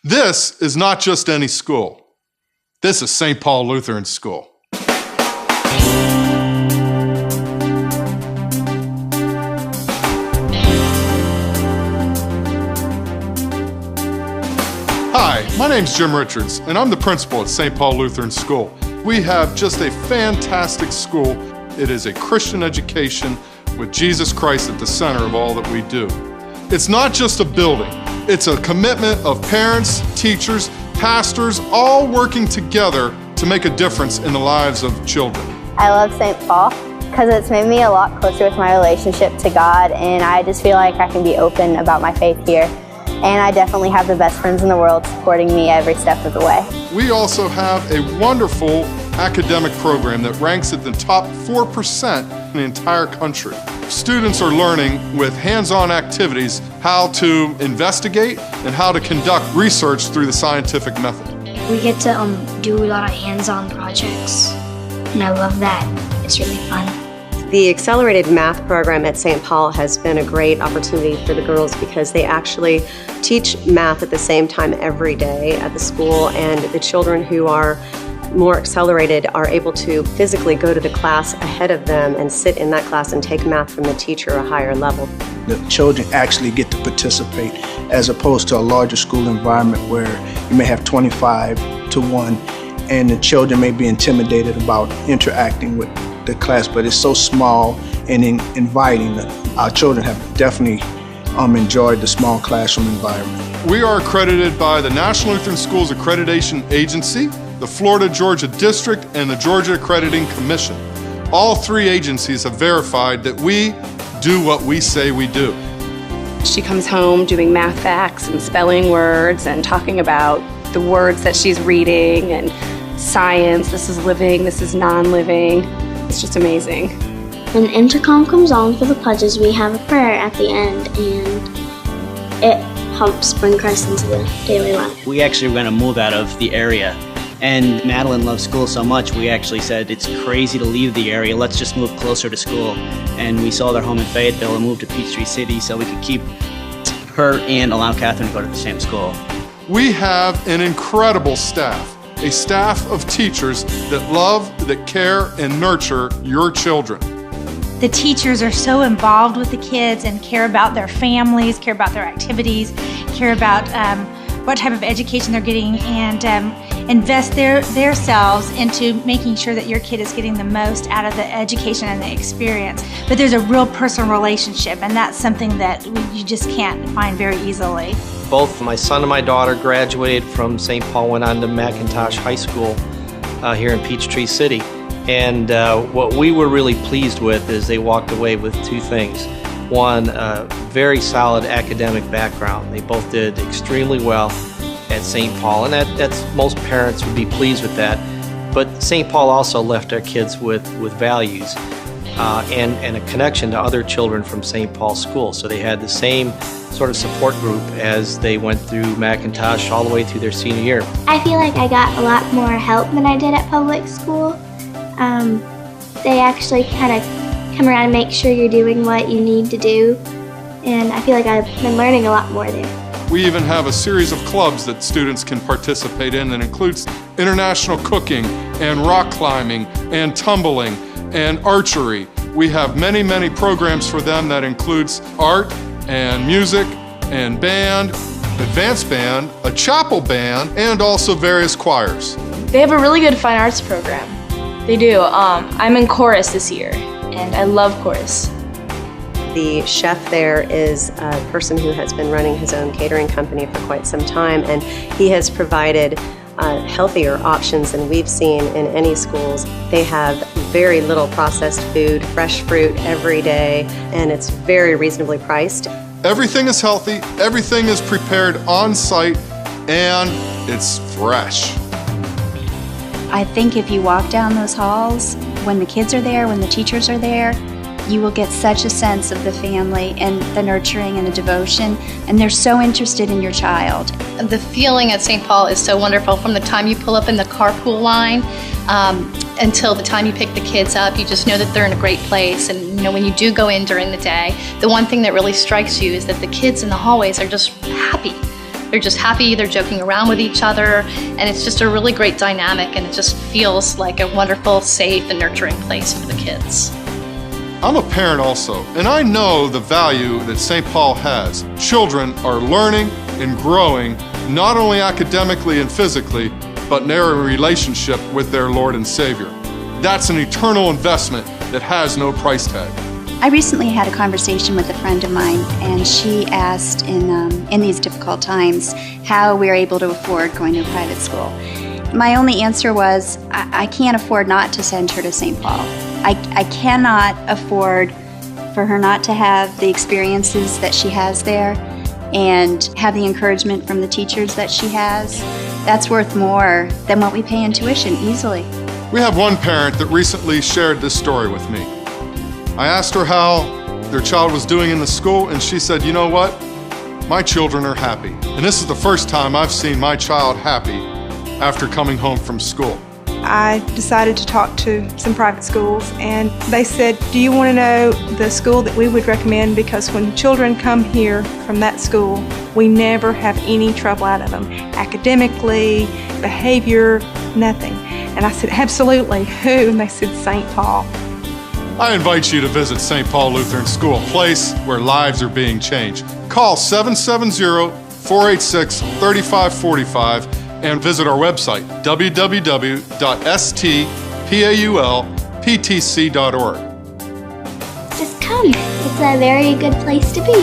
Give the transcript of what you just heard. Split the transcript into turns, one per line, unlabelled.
This is not just any school. This is St. Paul Lutheran School. Hi, my name's Jim Richards, and I'm the principal at St. Paul Lutheran School. We have just a fantastic school. It is a Christian education with Jesus Christ at the center of all that we do. It's not just a building. It's a commitment of parents, teachers, pastors, all working together to make a difference in the lives of children.
I love St. Paul because it's made me a lot closer with my relationship to God, and I just feel like I can be open about my faith here. And I definitely have the best friends in the world supporting me every step of the way.
We also have a wonderful academic program that ranks at the top 4% in the entire country. Students are learning with hands-on activities how to investigate and how to conduct research through the scientific method.
We get to do a lot of hands-on projects, and I love that. It's really fun.
The accelerated math program at St. Paul has been a great opportunity for the girls because they actually teach math at the same time every day at the school, and the children who are more accelerated are able to physically go to the class ahead of them and sit in that class and take math from the teacher at a higher level.
The children actually get to participate as opposed to a larger school environment where you may have 25 to 1 and the children may be intimidated about interacting with the class, but it's so small and inviting. Our children have definitely enjoyed the small classroom environment.
We are accredited by the National Lutheran Schools Accreditation Agency, the Florida-Georgia District, and the Georgia Accrediting Commission. All three agencies have verified that we do what we say we do.
She comes home doing math facts and spelling words and talking about the words that she's reading and science. This is living, this is non-living. It's just amazing.
When the intercom comes on for the pledges, we have a prayer at the end, and it helps bring Christ into the daily life.
We actually were going to move out of the area, and Madeline loves school so much, we actually said it's crazy to leave the area, let's just move closer to school. And we sold our home in Fayetteville and moved to Peachtree City so we could keep her and allow Catherine to go to the same school.
We have an incredible staff. A staff of teachers that love, that care, and nurture your children.
The teachers are so involved with the kids and care about their families, care about their activities, care about what type of education they're getting, and invest their selves into making sure that your kid is getting the most out of the education and the experience. But there's a real personal relationship, and that's something that you just can't find very easily.
Both my son and my daughter graduated from St. Paul, went on to McIntosh High School here in Peachtree City. And what we were really pleased with is they walked away with two things. One, a very solid academic background. They both did extremely well at St. Paul, and that's most parents would be pleased with that. But St. Paul also left our kids with values and a connection to other children from St. Paul School. So they had the same sort of support group as they went through McIntosh all the way through their senior year.
I feel like I got a lot more help than I did at public school. They actually kind of come around and make sure you're doing what you need to do, and I feel like I've been learning a lot more there.
We even have a series of clubs that students can participate in that includes international cooking and rock climbing and tumbling and archery. We have many, many programs for them that includes art and music and band, advanced band, a chapel band, and also various choirs.
They have a really good fine arts program. They do. I'm in chorus this year, and I love chorus.
The chef there is a person who has been running his own catering company for quite some time, and he has provided healthier options than we've seen in any schools. They have very little processed food, fresh fruit every day, and it's very reasonably priced.
Everything is healthy, everything is prepared on site, and it's fresh.
I think if you walk down those halls, when the kids are there, when the teachers are there, you will get such a sense of the family and the nurturing and the devotion, and they're so interested in your child.
The feeling at St. Paul is so wonderful from the time you pull up in the carpool line until the time you pick the kids up. You just know that they're in a great place, and you know, when you do go in during the day, the one thing that really strikes you is that the kids in the hallways are just happy. They're just happy, they're joking around with each other, and it's just a really great dynamic, and it just feels like a wonderful, safe, and nurturing place for the kids.
I'm a parent also, and I know the value that St. Paul has. Children are learning and growing, not only academically and physically, but in their relationship with their Lord and Savior. That's an eternal investment that has no price tag.
I recently had a conversation with a friend of mine, and she asked in these difficult times how we're able to afford going to a private school. My only answer was, I can't afford not to send her to St. Paul. I cannot afford for her not to have the experiences that she has there and have the encouragement from the teachers that she has. That's worth more than what we pay in tuition, easily.
We have one parent that recently shared this story with me. I asked her how their child was doing in the school, and she said, you know what? My children are happy. And this is the first time I've seen my child happy after coming home from school.
I decided to talk to some private schools, and they said, do you want to know the school that we would recommend? Because when children come here from that school, we never have any trouble out of them. Academically, behavior, nothing. And I said, absolutely. Who? And they said, St. Paul.
I invite you to visit St. Paul Lutheran School, a place where lives are being changed. Call 770-486-3545 and visit our website, www.stpaulptc.org.
Just come. It's a very good place to be.